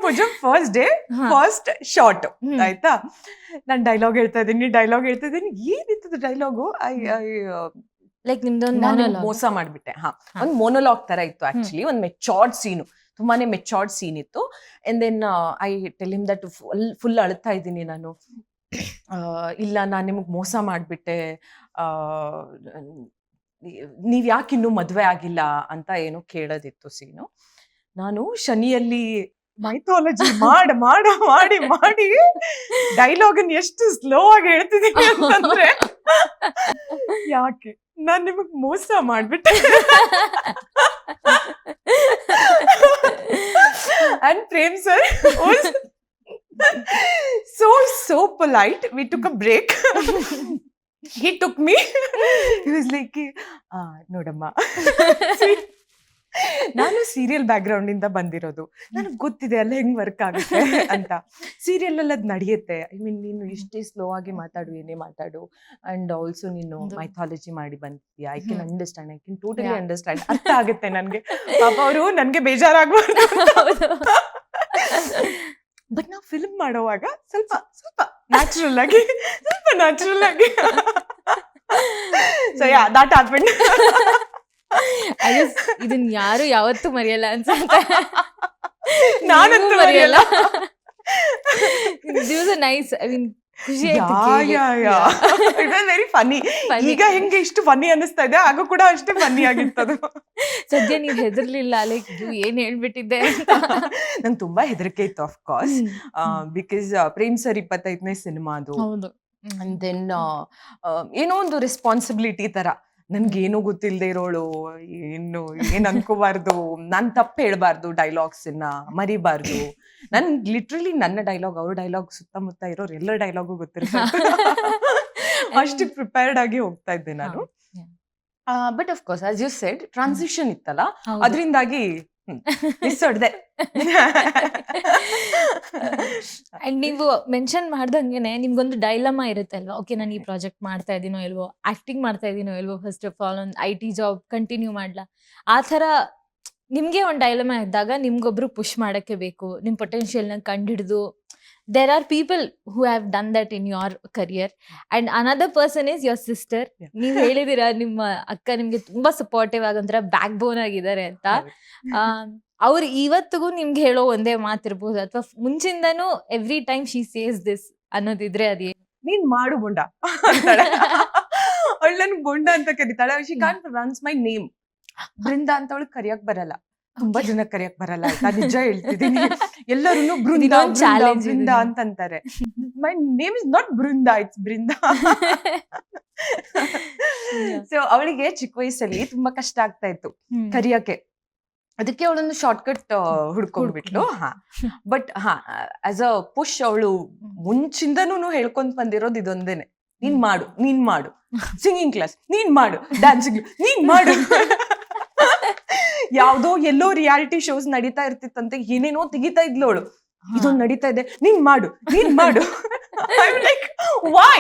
Poojyam first day first short ಆಯ್ತಾ. ನಾನು dialogue ಹೇಳ್ತಾ ಇದ್ದೀನಿ ಏನಿತ್ತು ಡೈಲಾಗು, ಲೈಕ್ ನಿಮ್ದೊಂದು ನಾನು ಮೋಸ ಮಾಡ್ಬಿಟ್ಟೆ. ಒಂದು ಮೊನೋಲಾಗ್ ತರ ಇತ್ತು ಆಕ್ಚುಲಿ, ಒಂದು ಮೆಚೋರ್ಡ್ ಸೀನು, ತುಂಬಾನೇ ಮೆಚೋರ್ಡ್ ಸೀನ್ ಇತ್ತು. And then I tell him that full ಅಳ್ತಾ ಇದ್ದೀನಿ ನಾನು, ಇಲ್ಲ ನಾನು ನಿಮಗೆ ಮೋಸ ಮಾಡ್ಬಿಟ್ಟೆ, ನೀವ್ ಯಾಕೆ ಇನ್ನೂ ಮದ್ವೆ ಆಗಿಲ್ಲ ಅಂತ ಏನೋ ಕೇಳೋದಿತ್ತು ಸೀನು. ನಾನು ಶನಿಯಲ್ಲಿ ಮೈಥಾಲಜಿ ಮಾಡಿ ಡೈಲಾಗನ್ ಎಷ್ಟು ಸ್ಲೋ ಆಗಿ ಹೇಳ್ತಿದ್ದೀನಿ ಅಂತಂದ್ರೆ, ಯಾಕೆ ನಾನ್ ನಿಮಗ್ ಮೋಸ ಮಾಡ್ಬಿಟ್ಟೆ. And Prem sir was so polite. We took a break. He took me. He was like, ನೋಡಮ್ಮ, ನಾನು ಸೀರಿಯಲ್ ಬ್ಯಾಕ್ ಗ್ರೌಂಡ್ ಇಂದ ಬಂದಿರೋದು, ನನಗೆ ಗೊತ್ತಿದೆ ಅಲ್ಲ ಹೆಂಗ್ ವರ್ಕ್ ಆಗುತ್ತೆ ಅಂತ. ಸೀರಿಯಲ್ ಅಲ್ಲಿ ಅದ್ ನಡೆಯುತ್ತೆ. ಐ ಮೀನ್ ನೀನು ಇಷ್ಟೇ ಸ್ಲೋ ಆಗಿ ಮಾತಾಡು, ಏನೇ ಮಾತಾಡು, ಅಂಡ್ ಆಲ್ಸೋ ನೀನು ಮೈಥಾಲಜಿ ಮಾಡಿ ಬಂದಿದ್ಯಾ, I can understand, I can totally understand, ಅರ್ಥ ಆಗುತ್ತೆ ನನ್ಗೆ. ಪಾಪ ಅವರು ನನ್ಗೆ ಬೇಜಾರಾಗ್ಬಾರ್ದು. ಬಟ್ ನಾವು ಫಿಲ್ಮ್ ಮಾಡೋವಾಗ ಸ್ವಲ್ಪ ನ್ಯಾಚುರಲ್ ಆಗಿ ಸೊ ಯಾ ದಟ್ ಹ್ಯಾಪೆಂಡ್. ಇದನ್ ಯಾರು ಯಾವತ್ತೂ ಮರೆಯಲ್ಲ ಅನ್ಸುತ್ತೆ. ನಾನಂತೂ ಮರೆಯಲ್ಲ. ನೈಸ್, ಐ ಮೀನ್ ಖುಷಿ ವೆರಿ ಫನ್ನಿ. ಈಗ ಹೆಂಗೆ ಇಷ್ಟು ಫನ್ನಿ ಅನ್ನಿಸ್ತಾ ಇದೆ, ಆಗ ಕೂಡ ಅಷ್ಟೇ ಫನ್ನಿ ಆಗಿರ್ತದೆ. ಸದ್ಯ ನೀವ್ ಹೆದರ್ಲಿಲ್ಲ, ಲೈಕ್ ಏನ್ ಹೇಳ್ಬಿಟ್ಟಿದ್ದೆ ಅಂತ? ನಂಗೆ ತುಂಬಾ ಹೆದರಿಕೆ ಇತ್ತು of course, because Prem sir 25ನೇ ಸಿನಿಮಾ ಅದು. ಅಂಡ್ ದೆನ್ ಏನೋ ಒಂದು ರೆಸ್ಪಾನ್ಸಿಬಿಲಿಟಿ ತರ, ನನ್ಗೇನು ಗೊತ್ತಿಲ್ಲದೆ ಇರೋಳು, ಏನ್ ಅನ್ಕೋಬಾರ್ದು, ನಾನ್ ತಪ್ಪು ಹೇಳ್ಬಾರ್ದು, ಡೈಲಾಗ್ಸ್ ಮರಿಬಾರ್ದು. ನನ್ ಲಿಟ್ರಲಿ ನನ್ನ ಡೈಲಾಗ್, ಅವ್ರ ಡೈಲಾಗ್, ಸುತ್ತಮುತ್ತ ಇರೋರು ಎಲ್ಲರ ಡೈಲಾಗು ಗೊತ್ತಿರುತ್ತೆ. ಅಷ್ಟು ಪ್ರಿಪೇರ್ಡ್ ಆಗಿ ಹೋಗ್ತಾ ಇದ್ದೆ ನಾನು. But of course as you said, transition ಇತ್ತಲ್ಲ, ಅದರಿಂದಾಗಿ ಮಿಸ್ ಹೊಡ್ದೆ. ಅಂಡ್ ನೀವು ಮೆನ್ಷನ್ ಮಾಡ್ದಂಗೆನೆ ನಿಮ್ಗೊಂದು ಡೈಲಮಾ ಇರುತ್ತೆ ಅಲ್ವಾ, ಓಕೆ ನಾನು ಈ ಪ್ರಾಜೆಕ್ಟ್ ಮಾಡ್ತಾ ಇದೀನೋ ಇಲ್ವೋ, ಆಕ್ಟಿಂಗ್ ಮಾಡ್ತಾ ಇದೀನೋ ಇಲ್ವೋ, ಫಸ್ಟ್ ಆಫ್ ಆಲ್ ಒಂದು IT ಜಾಬ್ ಕಂಟಿನ್ಯೂ ಮಾಡ್ಲಾ, ಆ ಥರ ನಿಮ್ಗೆ ಒಂದು ಡೈಲಮಾ ಇದ್ದಾಗ ನಿಮ್ಗೊಬ್ರು ಪುಷ್ ಮಾಡಕ್ಕೆ ಬೇಕು, ನಿಮ್ ಪೊಟೆನ್ಷಿಯಲ್ನ ಕಂಡಿಡಿದು. There are people who have done that in your career, and another person is your sister. ನೀವ್ ಹೇಳಿದಿರಾ ನಿಮ್ಮ ಅಕ್ಕ ನಿಮ್ಗೆ ತುಂಬಾ ಸಪೋರ್ಟಿವ್ ಆಗಂದ್ರ ಬ್ಯಾಕ್ ಬೋನ್ ಆಗಿದ್ದಾರೆ ಅಂತ. ಅವ್ರು ಇವತ್ತಿಗೂ ನಿಮ್ಗೆ ಹೇಳೋ ಒಂದೇ ಮಾತಿರ್ಬೋದು, ಅಥವಾ ಮುಂಚಿಂದನೂ every time she says this ಅನ್ನೋದಿದ್ರೆ ಅದೇ, ನೀನ್ ಮಾಡು ಬೊಂಡ ಅಂತಾಳೆ. ಅವಳು ನನ್ ಬೊಂಡ ಅಂತ ಕರೀತಾಳೆ. She can't pronounce my name. Brinda ಅಂತ ಅವಳಿಗೆ ಕರಿಯಕ್ ಬರಲ್ಲ, ತುಂಬಾ ಜನ ಕರಿಯಕ್ ಬರಲ್ಲ ಆಯ್ತಾ, ನಿಜ ಹೇಳ್ತಿದ್ದೀನಿ. ಎಲ್ಲರೂ ಬೃಂದ ಅಂತಂತಾರೆ. My name is not Brinda, it's Brinda. So ಅವಳಿಗೆ ಚಿಕ್ಕ ವಯಸ್ಸಲ್ಲಿ ತುಂಬಾ ಕಷ್ಟ ಆಗ್ತಾ ಇತ್ತು ಕರಿಯಕ್ಕೆ, ಅದಕ್ಕೆ ಅವಳೊಂದು ಶಾರ್ಟ್ ಕಟ್ ಹುಡ್ಕೊಂಡ್ಬಿಟ್ಲು. ಬಟ್ ಆಸ್ ಅ ಪುಷ್ ಅವಳು ಮುಂಚಿಂದನೂ ಹೇಳ್ಕೊಂಡ್ ಬಂದಿರೋದು ಇದೊಂದೇನೆ, ನೀನ್ ಮಾಡು ಸಿಂಗಿಂಗ್ ಕ್ಲಾಸ್, ನೀನ್ ಮಾಡು ಡ್ಯಾನ್ಸಿಂಗ್, ನೀನ್ ಮಾಡು. ಯಾವ್ದೋ ಎಲ್ಲೋ ರಿಯಾಲಿಟಿ ಶೋಸ್ ನಡೀತಾ ಇರ್ತಿತ್ತಂತೆ, ಏನೇನೋ ತೆಗಿತಾ ಇದ್ಲು ಅವಳು, ಇದೊಂದು ನಡೀತಾ ಇದೆ, ನೀನ್ ಮಾಡು. I am like, Y?